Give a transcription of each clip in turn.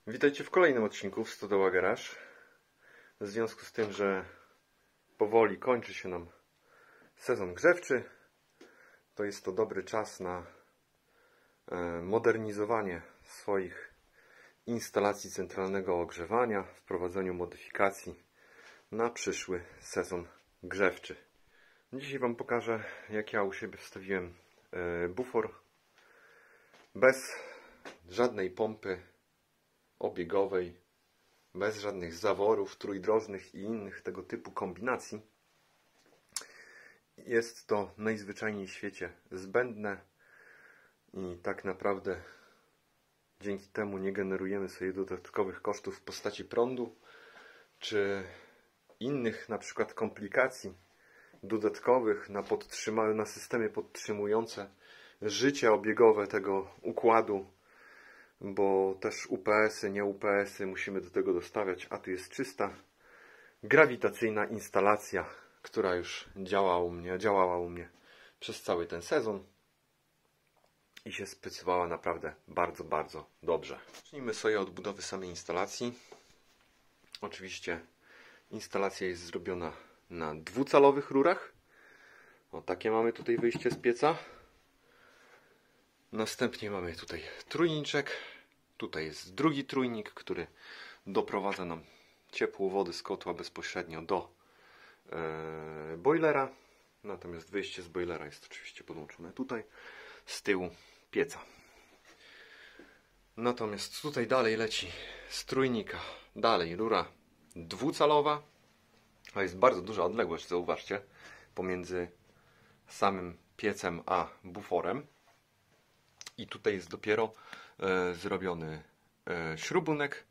Witajcie w kolejnym odcinku w Stodoła Garage. W związku z tym, że powoli kończy się nam sezon grzewczy, to jest to dobry czas na modernizowanie swoich instalacji centralnego ogrzewania, wprowadzeniu modyfikacji na przyszły sezon grzewczy. Dzisiaj Wam pokażę, jak ja u siebie wstawiłem bufor bez żadnej pompy obiegowej, bez żadnych zaworów trójdrożnych i innych tego typu kombinacji. Jest to najzwyczajniej w świecie zbędne i tak naprawdę dzięki temu nie generujemy sobie dodatkowych kosztów w postaci prądu czy innych na przykład komplikacji dodatkowych na systemy podtrzymujące życie obiegowe tego układu, bo też UPS-y, nie UPS-y musimy do tego dostawiać, a tu jest czysta grawitacyjna instalacja, która już działała u mnie przez cały ten sezon i się spisywała naprawdę bardzo, bardzo dobrze. Zacznijmy sobie od budowy samej instalacji. Oczywiście instalacja jest zrobiona na dwucalowych rurach. O, takie mamy tutaj wyjście z pieca. Następnie mamy tutaj trójniczek. Tutaj jest drugi trójnik, który doprowadza nam ciepłą wodę z kotła bezpośrednio do boilera. Natomiast wyjście z boilera jest oczywiście podłączone tutaj z tyłu pieca. Natomiast tutaj dalej leci z trójnika dalej rura dwucalowa. A jest bardzo duża odległość, zauważcie, pomiędzy samym piecem a buforem. I tutaj jest dopiero zrobiony śrubunek,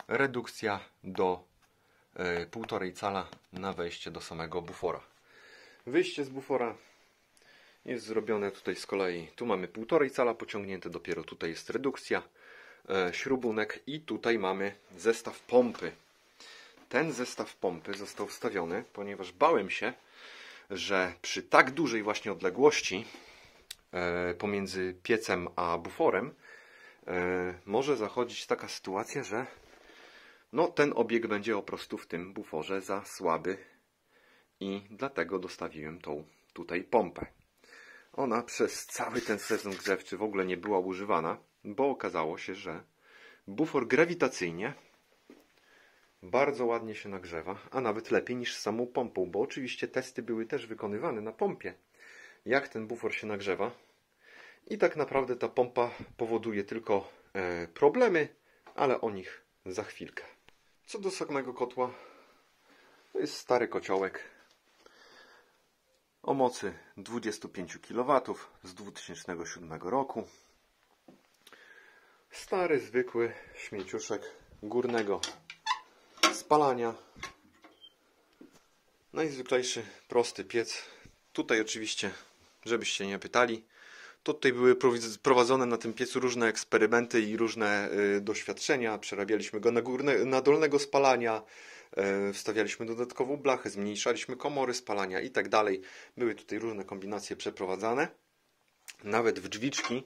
redukcja do 1,5 cala na wejście do samego bufora. Wyjście z bufora jest zrobione tutaj z kolei, tu mamy 1,5 cala pociągnięte, dopiero tutaj jest redukcja, śrubunek i tutaj mamy zestaw pompy. Ten zestaw pompy został wstawiony, ponieważ bałem się, że przy tak dużej właśnie odległości pomiędzy piecem a buforem może zachodzić taka sytuacja, że ten obieg będzie po prostu w tym buforze za słaby i dlatego dostawiłem tą tutaj pompę. Ona przez cały ten sezon grzewczy w ogóle nie była używana, bo okazało się, że bufor grawitacyjnie bardzo ładnie się nagrzewa, a nawet lepiej niż z samą pompą, bo oczywiście testy były też wykonywane na pompie, jak ten bufor się nagrzewa. I tak naprawdę ta pompa powoduje tylko problemy, ale o nich za chwilkę. Co do samego kotła, to jest stary kociołek o mocy 25 kW z 2007 roku. Stary, zwykły śmieciuszek górnego spalania. Najzwyklejszy, prosty piec. Tutaj oczywiście, żebyście nie pytali, to tutaj były prowadzone na tym piecu różne eksperymenty i różne doświadczenia. Przerabialiśmy go na dolnego spalania, wstawialiśmy dodatkową blachę, zmniejszaliśmy komory spalania i tak dalej. Były tutaj różne kombinacje przeprowadzane. Nawet w drzwiczki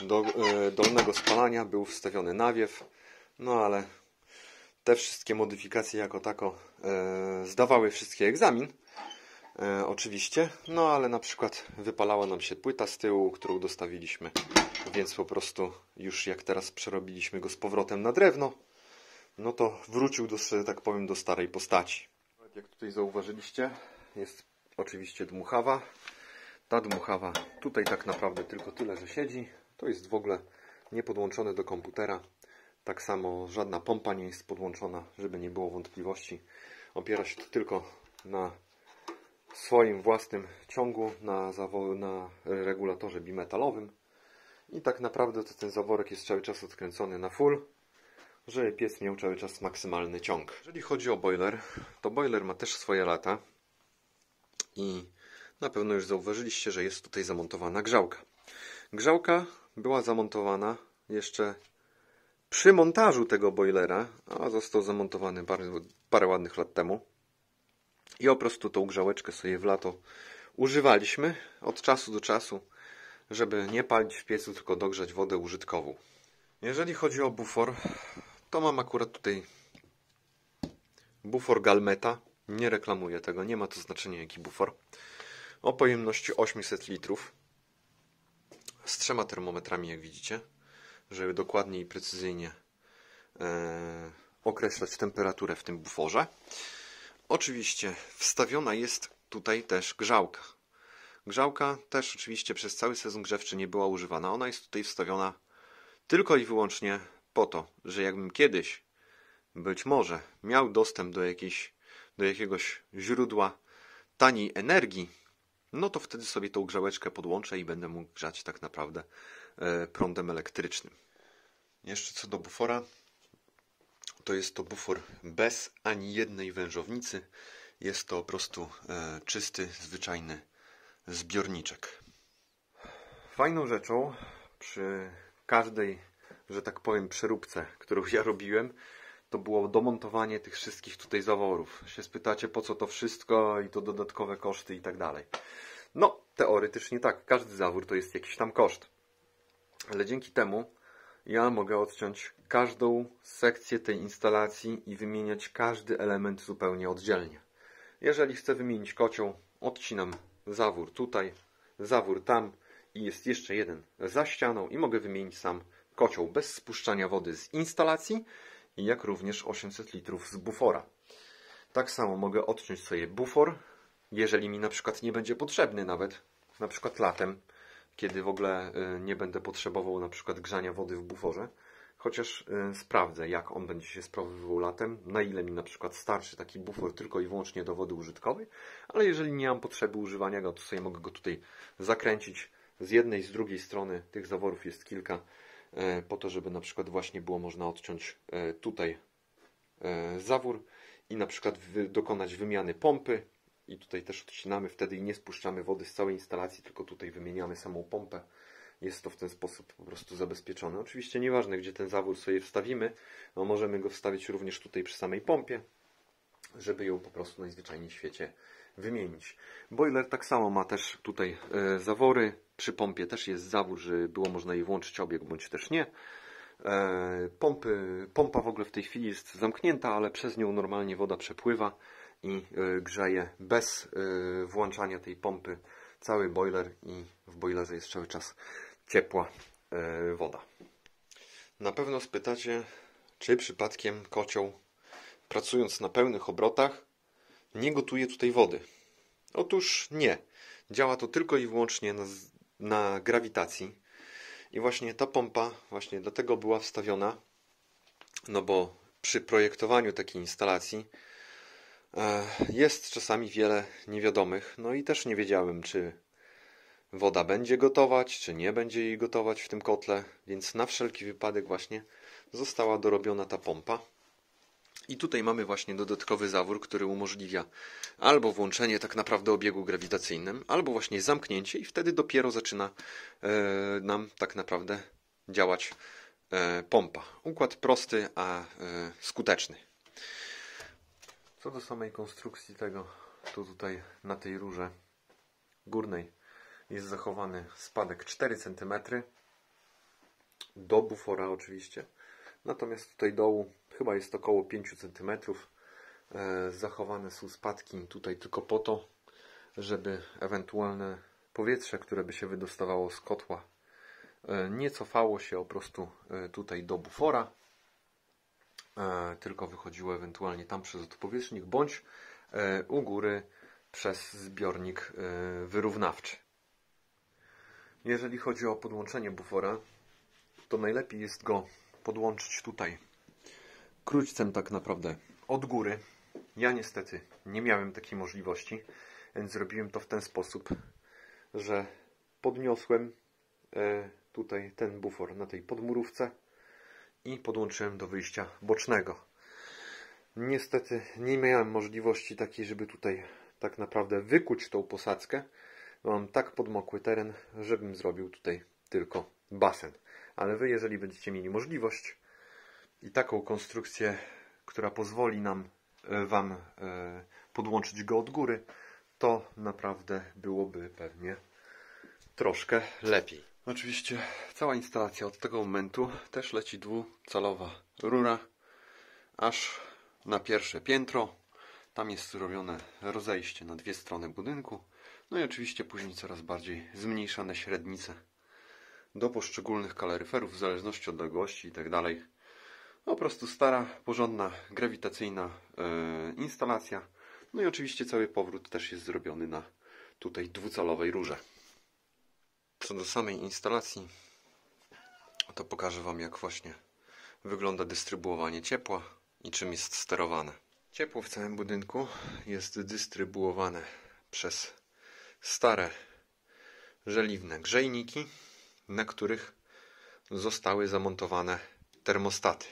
do dolnego spalania był wstawiony nawiew. No ale te wszystkie modyfikacje jako tako zdawały wszystkie egzamin. Oczywiście, no ale na przykład wypalała nam się płyta z tyłu, którą dostawiliśmy, więc po prostu już jak teraz przerobiliśmy go z powrotem na drewno, no to wrócił do, że tak powiem, do starej postaci. Jak tutaj zauważyliście, jest oczywiście dmuchawa. Ta dmuchawa tutaj tak naprawdę tylko tyle, że siedzi. To jest w ogóle nie podłączone do komputera. Tak samo żadna pompa nie jest podłączona, żeby nie było wątpliwości. Opiera się to tylko na swoim własnym ciągu, na regulatorze bimetalowym. I tak naprawdę to ten zaworek jest cały czas odkręcony na full, żeby piec miał cały czas maksymalny ciąg. Jeżeli chodzi o boiler, to boiler ma też swoje lata i na pewno już zauważyliście, że jest tutaj zamontowana grzałka. Grzałka była zamontowana jeszcze przy montażu tego boilera, a został zamontowany parę ładnych lat temu. I po prostu tą grzałeczkę sobie w lato używaliśmy od czasu do czasu, żeby nie palić w piecu, tylko dogrzać wodę użytkową. Jeżeli chodzi o bufor, to to mam akurat tutaj bufor Galmeta. Nie reklamuję tego, nie ma to znaczenia jaki bufor. O pojemności 800 litrów. Z 3 termometrami, jak widzicie, żeby dokładnie i precyzyjnie określać temperaturę w tym buforze. Oczywiście wstawiona jest tutaj też grzałka. Grzałka też oczywiście przez cały sezon grzewczy nie była używana. Ona jest tutaj wstawiona tylko i wyłącznie po to, że jakbym kiedyś być może miał dostęp do jakiegoś źródła taniej energii, no to wtedy sobie tą grzałeczkę podłączę i będę mógł grzać tak naprawdę prądem elektrycznym. Jeszcze co do bufora, to jest to bufor bez ani jednej wężownicy. Jest to po prostu czysty, zwyczajny zbiorniczek. Fajną rzeczą przy każdej, że tak powiem, przeróbce, którą ja robiłem, to było domontowanie tych wszystkich tutaj zaworów. Się spytacie, po co to wszystko i to dodatkowe koszty i tak dalej. No, teoretycznie tak, każdy zawór to jest jakiś tam koszt. Ale dzięki temu ja mogę odciąć każdą sekcję tej instalacji i wymieniać każdy element zupełnie oddzielnie. Jeżeli chcę wymienić kocioł, odcinam zawór tutaj, zawór tam i jest jeszcze jeden za ścianą i mogę wymienić sam kocioł bez spuszczania wody z instalacji, jak również 800 litrów z bufora. Tak samo mogę odciąć sobie bufor, jeżeli mi na przykład nie będzie potrzebny nawet, na przykład latem, kiedy w ogóle nie będę potrzebował na przykład grzania wody w buforze, chociaż sprawdzę, jak on będzie się sprawowywał latem, na ile mi na przykład starczy taki bufor tylko i wyłącznie do wody użytkowej, ale jeżeli nie mam potrzeby używania go, to sobie mogę go tutaj zakręcić. Z jednej, z drugiej strony tych zaworów jest kilka, po to, żeby na przykład właśnie było można odciąć tutaj zawór i na przykład dokonać wymiany pompy. I tutaj też odcinamy wtedy i nie spuszczamy wody z całej instalacji, tylko tutaj wymieniamy samą pompę. Jest to w ten sposób po prostu zabezpieczone. Oczywiście nieważne, gdzie ten zawór sobie wstawimy, no możemy go wstawić również tutaj przy samej pompie, żeby ją po prostu najzwyczajniej w świecie wymienić. Boiler tak samo ma też tutaj zawory. Przy pompie też jest zawór, że było można jej włączyć obieg, bądź też nie. Pompa w ogóle w tej chwili jest zamknięta, ale przez nią normalnie woda przepływa i grzeje bez włączania tej pompy cały boiler i w boilerze jest cały czas ciepła woda. Na pewno spytacie, czy przypadkiem kocioł, pracując na pełnych obrotach, nie gotuje tutaj wody. Otóż nie. Działa to tylko i wyłącznie na grawitacji. I właśnie ta pompa właśnie dlatego była wstawiona, no bo przy projektowaniu takiej instalacji jest czasami wiele niewiadomych. No i też nie wiedziałem, czy woda będzie gotować, czy nie będzie jej gotować w tym kotle, więc na wszelki wypadek właśnie została dorobiona ta pompa. I tutaj mamy właśnie dodatkowy zawór, który umożliwia albo włączenie tak naprawdę obiegu grawitacyjnym, albo właśnie zamknięcie i wtedy dopiero zaczyna nam tak naprawdę działać pompa. Układ prosty, a skuteczny. Co do samej konstrukcji tego, to tutaj na tej rurze górnej jest zachowany spadek 4 cm do bufora oczywiście. Natomiast tutaj dołu chyba jest około 5 cm. Zachowane są spadki tutaj tylko po to, żeby ewentualne powietrze, które by się wydostawało z kotła, nie cofało się po prostu tutaj do bufora, tylko wychodziło ewentualnie tam przez odpowietrznik, bądź u góry przez zbiornik wyrównawczy. Jeżeli chodzi o podłączenie bufora, to najlepiej jest go podłączyć tutaj krótcem tak naprawdę od góry. Ja niestety nie miałem takiej możliwości, więc zrobiłem to w ten sposób, że podniosłem tutaj ten bufor na tej podmurówce i podłączyłem do wyjścia bocznego. Niestety nie miałem możliwości takiej, żeby tutaj tak naprawdę wykuć tą posadzkę. Mam tak podmokły teren, żebym zrobił tutaj tylko basen. Ale Wy, jeżeli będziecie mieli możliwość i taką konstrukcję, która pozwoli Wam podłączyć go od góry, to naprawdę byłoby pewnie troszkę lepiej. Oczywiście cała instalacja od tego momentu też leci dwucalowa rura aż na pierwsze piętro. Tam jest zrobione rozejście na dwie strony budynku. No i oczywiście później coraz bardziej zmniejszane średnice do poszczególnych kaloryferów w zależności od odległości i tak dalej. Po prostu stara, porządna, grawitacyjna instalacja. No i oczywiście cały powrót też jest zrobiony na tutaj dwucalowej rurze. Co do samej instalacji, to pokażę Wam, jak właśnie wygląda dystrybuowanie ciepła i czym jest sterowane. Ciepło w całym budynku jest dystrybuowane przez stare żeliwne grzejniki, na których zostały zamontowane termostaty.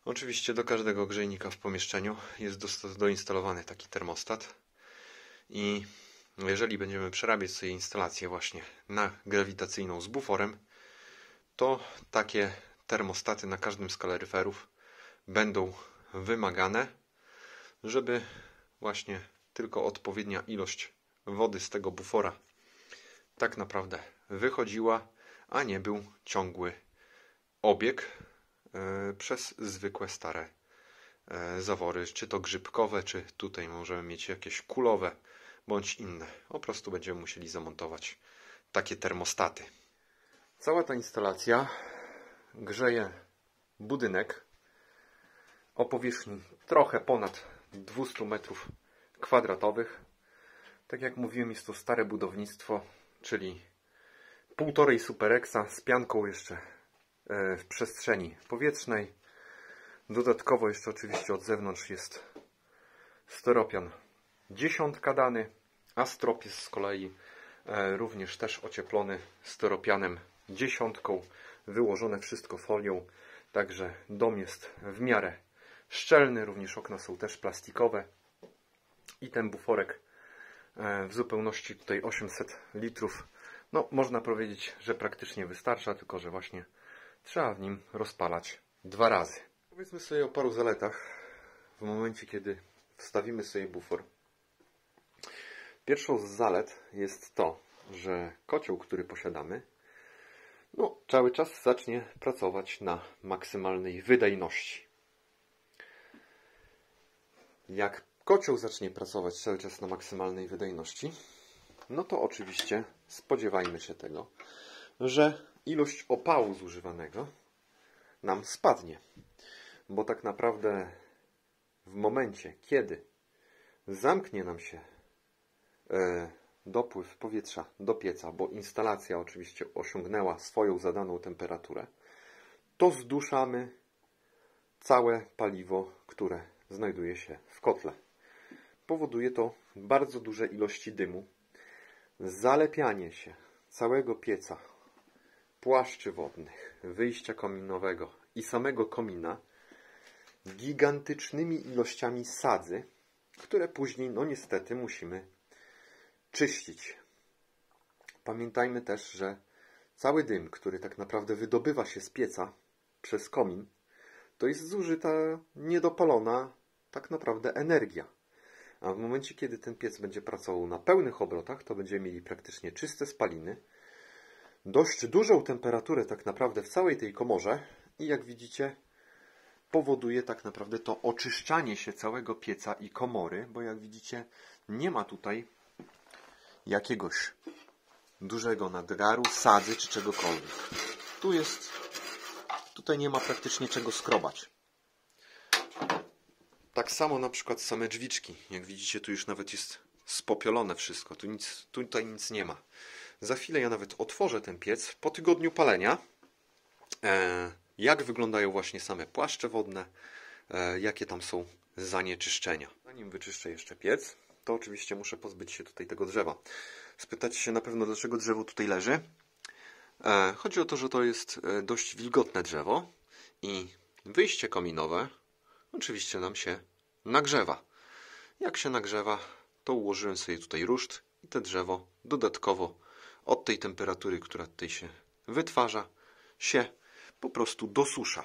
Oczywiście do każdego grzejnika w pomieszczeniu jest doinstalowany taki termostat i jeżeli będziemy przerabiać sobie instalację właśnie na grawitacyjną z buforem, to takie termostaty na każdym z kaloryferów będą wymagane, żeby właśnie tylko odpowiednia ilość wody z tego bufora tak naprawdę wychodziła, a nie był ciągły obieg przez zwykłe stare zawory, czy to grzybkowe, czy tutaj możemy mieć jakieś kulowe, bądź inne. Po prostu będziemy musieli zamontować takie termostaty. Cała ta instalacja grzeje budynek o powierzchni trochę ponad 200 m². Tak jak mówiłem, jest to stare budownictwo, czyli 1,5 Superexa z pianką jeszcze w przestrzeni powietrznej. Dodatkowo jeszcze oczywiście od zewnątrz jest styropian 10 dany, a strop jest z kolei również też ocieplony styropianem 10, wyłożone wszystko folią, także dom jest w miarę szczelny, również okna są też plastikowe i ten buforek w zupełności tutaj 800 litrów, no można powiedzieć, że praktycznie wystarcza, tylko że właśnie trzeba w nim rozpalać 2 razy. Powiedzmy sobie o paru zaletach w momencie, kiedy wstawimy sobie bufor. Pierwszą z zalet jest to, że kocioł, który posiadamy, no, cały czas zacznie pracować na maksymalnej wydajności. Jak kocioł zacznie pracować cały czas na maksymalnej wydajności, no to oczywiście spodziewajmy się tego, że ilość opału zużywanego nam spadnie. Bo tak naprawdę w momencie, kiedy zamknie nam się dopływ powietrza do pieca, bo instalacja oczywiście osiągnęła swoją zadaną temperaturę, to zduszamy całe paliwo, które znajduje się w kotle. Powoduje to bardzo duże ilości dymu, zalepianie się całego pieca, płaszczy wodnych, wyjścia kominowego i samego komina gigantycznymi ilościami sadzy, które później, no niestety, musimy czyścić. Pamiętajmy też, że cały dym, który tak naprawdę wydobywa się z pieca przez komin, to jest zużyta, niedopalona tak naprawdę energia. A w momencie, kiedy ten piec będzie pracował na pełnych obrotach, to będziemy mieli praktycznie czyste spaliny, dość dużą temperaturę tak naprawdę w całej tej komorze i jak widzicie, powoduje tak naprawdę to oczyszczanie się całego pieca i komory, bo jak widzicie, nie ma tutaj jakiegoś dużego nadgaru, sadzy czy czegokolwiek. Tutaj nie ma praktycznie czego skrobać. Tak samo na przykład same drzwiczki. Jak widzicie, tu już nawet jest spopielone wszystko. Tutaj nic nie ma. Za chwilę ja nawet otworzę ten piec po tygodniu palenia. Jak wyglądają właśnie same płaszcze wodne, jakie tam są zanieczyszczenia. Zanim wyczyszczę jeszcze piec, to oczywiście muszę pozbyć się tutaj tego drzewa. Spytacie się na pewno, dlaczego drzewo tutaj leży. Chodzi o to, że to jest dość wilgotne drzewo i wyjście kominowe oczywiście nam się nagrzewa. Jak się nagrzewa, to ułożyłem sobie tutaj ruszt i to drzewo dodatkowo od tej temperatury, która tutaj się wytwarza, się po prostu dosusza.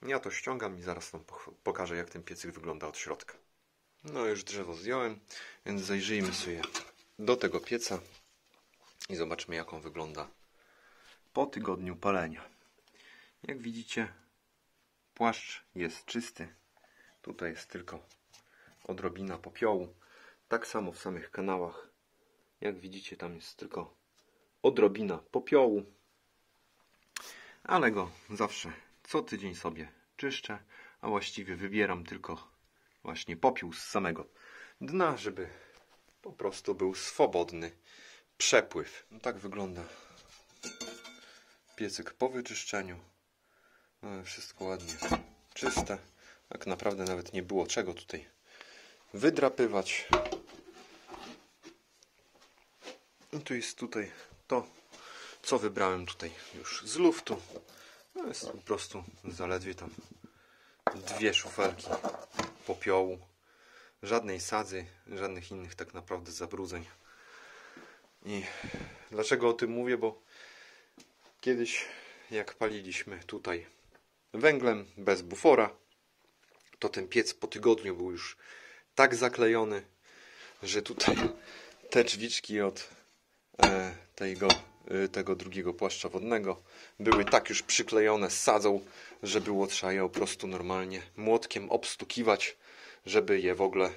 Ja to ściągam i zaraz Wam pokażę, jak ten piecyk wygląda od środka. No już drzewo zdjąłem, więc zajrzyjmy sobie do tego pieca i zobaczmy, jak on wygląda po tygodniu palenia. Jak widzicie, Płaszcz jest czysty. Tutaj jest tylko odrobina popiołu. Tak samo w samych kanałach. Jak widzicie, tam jest tylko odrobina popiołu. Ale go zawsze co tydzień sobie czyszczę, a właściwie wybieram tylko właśnie popiół z samego dna, żeby po prostu był swobodny przepływ. No tak wygląda piecyk po wyczyszczeniu. Wszystko ładnie czyste. Tak naprawdę nawet nie było czego tutaj wydrapywać. I tu jest to, co wybrałem tutaj już z luftu. No jest po prostu zaledwie tam 2 szufelki popiołu. Żadnej sadzy, żadnych innych tak naprawdę zabrudzeń. I dlaczego o tym mówię? Bo kiedyś jak paliliśmy tutaj węglem bez bufora, to ten piec po tygodniu był już tak zaklejony, że tutaj te drzwiczki od tego drugiego płaszcza wodnego były tak już przyklejone z sadzą, że było trzeba je po prostu normalnie młotkiem obstukiwać, żeby je w ogóle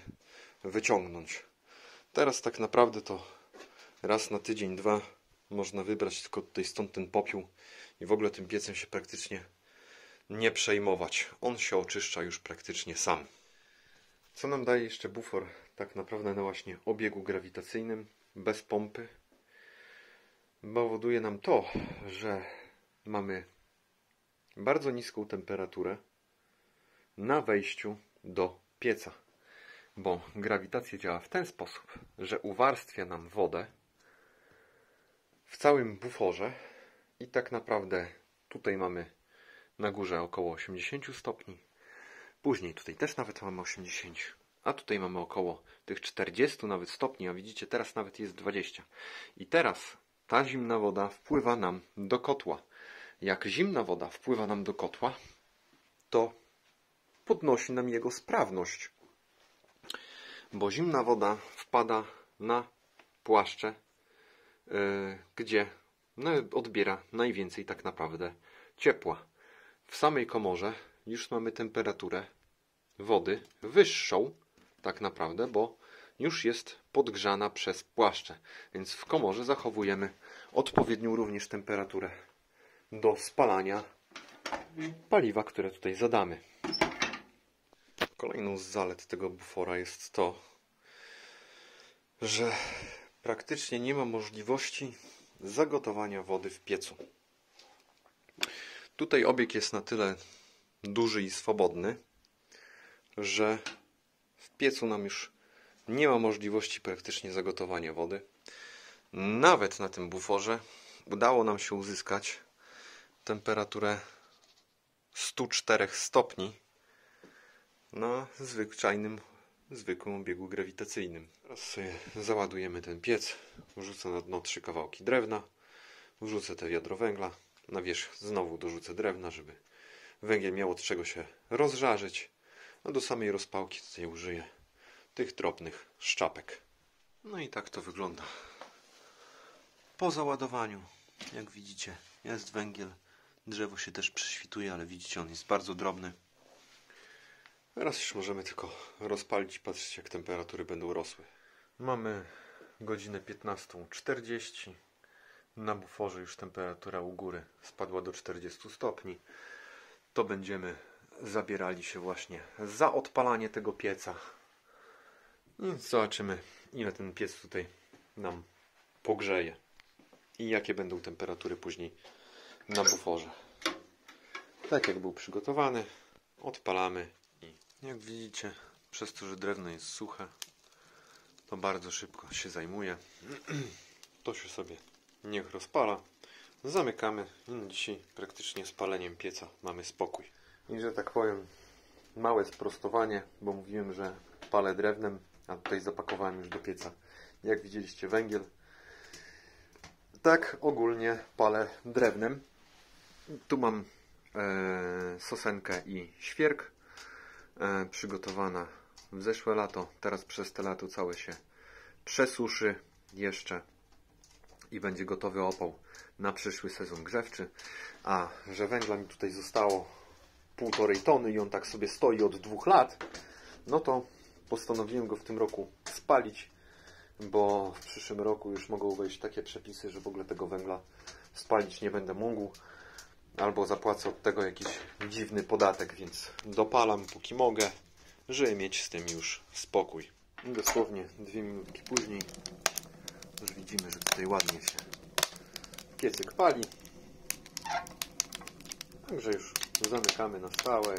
wyciągnąć. Teraz tak naprawdę to raz na tydzień, 2 można wybrać tylko tutaj stąd ten popiół i w ogóle tym piecem się praktycznie nie przejmować. On się oczyszcza już praktycznie sam. Co nam daje jeszcze bufor tak naprawdę na właśnie obiegu grawitacyjnym bez pompy? Powoduje nam to, że mamy bardzo niską temperaturę na wejściu do pieca, bo grawitacja działa w ten sposób, że uwarstwia nam wodę w całym buforze i tak naprawdę tutaj mamy na górze około 80 stopni, później tutaj też nawet mamy 80, a tutaj mamy około tych 40 nawet stopni, a widzicie teraz nawet jest 20. I teraz ta zimna woda wpływa nam do kotła. Jak zimna woda wpływa nam do kotła, to podnosi nam jego sprawność. Bo zimna woda wpada na płaszcze, gdzie odbiera najwięcej tak naprawdę ciepła. W samej komorze już mamy temperaturę wody wyższą tak naprawdę, bo już jest podgrzana przez płaszcze. Więc w komorze zachowujemy odpowiednią również temperaturę do spalania paliwa, które tutaj zadamy. Kolejną z zalet tego bufora jest to, że praktycznie nie ma możliwości zagotowania wody w piecu. Tutaj obieg jest na tyle duży i swobodny, że w piecu nam już nie ma możliwości praktycznie zagotowania wody. Nawet na tym buforze udało nam się uzyskać temperaturę 104 stopni na zwykłym obiegu grawitacyjnym. Teraz sobie załadujemy ten piec, wrzucę na dno 3 kawałki drewna, wrzucę te wiadro węgla, na wierzch znowu dorzucę drewna, żeby węgiel miał od czego się rozżarzyć, a do samej rozpałki tutaj użyję tych drobnych szczapek. No i tak to wygląda po załadowaniu. Jak widzicie, jest węgiel, drzewo się też prześwituje, ale widzicie, on jest bardzo drobny. Teraz już możemy tylko rozpalić i patrzeć, jak temperatury będą rosły. Mamy godzinę 15:40. Na buforze już temperatura u góry spadła do 40 stopni. To będziemy zabierali się właśnie za odpalanie tego pieca. I zobaczymy, ile ten piec tutaj nam pogrzeje i jakie będą temperatury później na buforze. Tak jak był przygotowany, odpalamy i jak widzicie, przez to, że drewno jest suche, to bardzo szybko się zajmuje. To się sobie niech rozpala. Zamykamy i na dzisiaj praktycznie z paleniem pieca mamy spokój. I że tak powiem, małe sprostowanie, bo mówiłem, że palę drewnem, a tutaj zapakowałem już do pieca, jak widzieliście, węgiel. Tak ogólnie palę drewnem. Tu mam sosenkę i świerk, przygotowana w zeszłe lato. Teraz przez te lato całe się przesuszy jeszcze i będzie gotowy opał na przyszły sezon grzewczy. A że węgla mi tutaj zostało 1,5 tony i on tak sobie stoi od 2 lat, no to postanowiłem go w tym roku spalić, bo w przyszłym roku już mogą wejść takie przepisy, że w ogóle tego węgla spalić nie będę mógł, albo zapłacę od tego jakiś dziwny podatek, więc dopalam póki mogę, żeby mieć z tym już spokój. I dosłownie 2 minutki później już widzimy, że tutaj ładnie się piecyk pali. Także już zamykamy na stałe i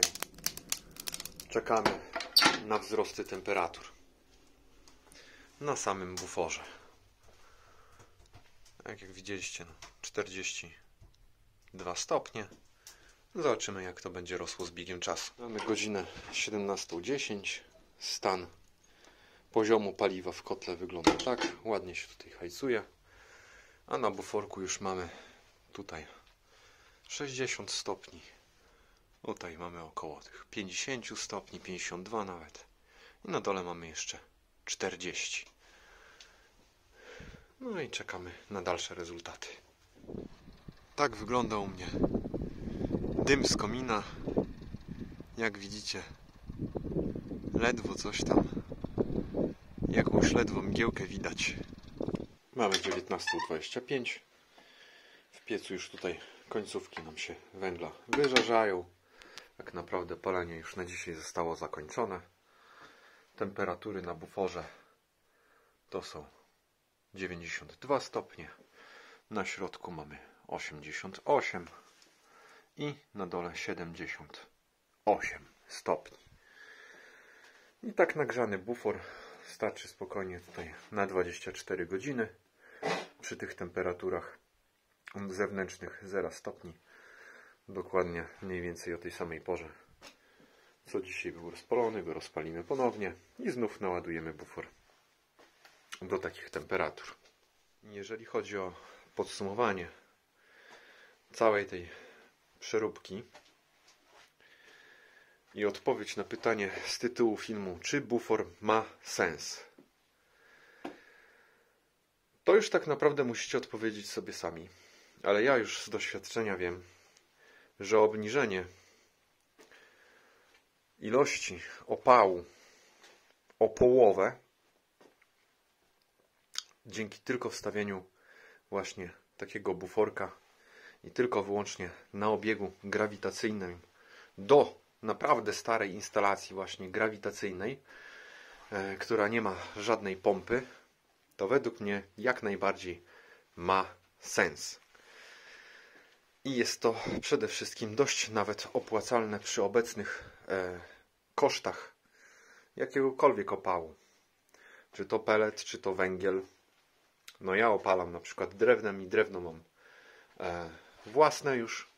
czekamy na wzrosty temperatur na samym buforze. Tak jak widzieliście, 42 stopnie. Zobaczymy, jak to będzie rosło z biegiem czasu. Mamy godzinę 17:10. Stan poziomu paliwa w kotle wygląda tak. Ładnie się tutaj hajcuje. A na buforku już mamy tutaj 60 stopni. Tutaj mamy około tych 50 stopni, 52 nawet. I na dole mamy jeszcze 40. No i czekamy na dalsze rezultaty. Tak wygląda u mnie dym z komina. Jak widzicie, ledwo coś tam, jakąś ledwo mgiełkę widać. Mamy 19:25. W piecu już tutaj końcówki nam się węgla wyżarzają. Tak naprawdę palenie już na dzisiaj zostało zakończone. Temperatury na buforze to są 92 stopnie. Na środku mamy 88 i na dole 78 stopni. I tak nagrzany bufor starczy spokojnie tutaj na 24 godziny przy tych temperaturach zewnętrznych 0 stopni. Dokładnie mniej więcej o tej samej porze, co dzisiaj był rozpalony, go rozpalimy ponownie i znów naładujemy bufor do takich temperatur. Jeżeli chodzi o podsumowanie całej tej przeróbki i odpowiedź na pytanie z tytułu filmu, czy bufor ma sens, to już tak naprawdę musicie odpowiedzieć sobie sami. Ale ja już z doświadczenia wiem, że obniżenie ilości opału o połowę dzięki tylko wstawieniu właśnie takiego buforka i tylko wyłącznie na obiegu grawitacyjnym do naprawdę starej instalacji właśnie grawitacyjnej, która nie ma żadnej pompy, to według mnie jak najbardziej ma sens. I jest to przede wszystkim dość nawet opłacalne przy obecnych kosztach jakiegokolwiek opału. Czy to pellet, czy to węgiel. No ja opalam na przykład drewnem i drewno mam własne już,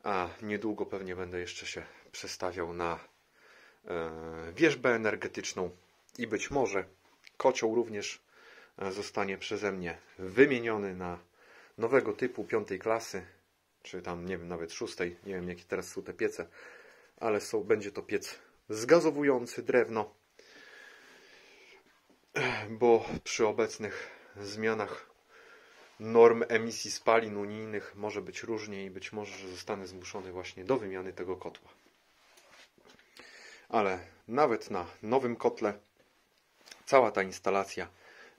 a niedługo pewnie będę jeszcze się przestawiał na wierzbę energetyczną i być może kocioł również zostanie przeze mnie wymieniony na nowego typu 5. klasy, czy tam nie wiem, nawet 6. Nie wiem, jakie teraz są te piece, ale będzie to piec zgazowujący drewno, bo przy obecnych zmianach norm emisji spalin unijnych może być różnie i być może, że zostanę zmuszony właśnie do wymiany tego kotła. Ale nawet na nowym kotle cała ta instalacja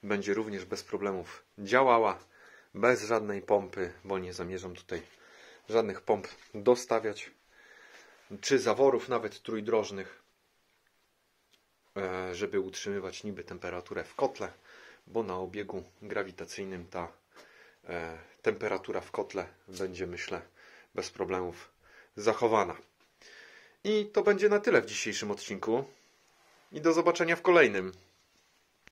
będzie również bez problemów działała, bez żadnej pompy, bo nie zamierzam tutaj żadnych pomp dostawiać, czy zaworów nawet trójdrożnych, żeby utrzymywać niby temperaturę w kotle, bo na obiegu grawitacyjnym ta temperatura w kotle będzie, myślę, bez problemów zachowana. I to będzie na tyle w dzisiejszym odcinku i do zobaczenia w kolejnym.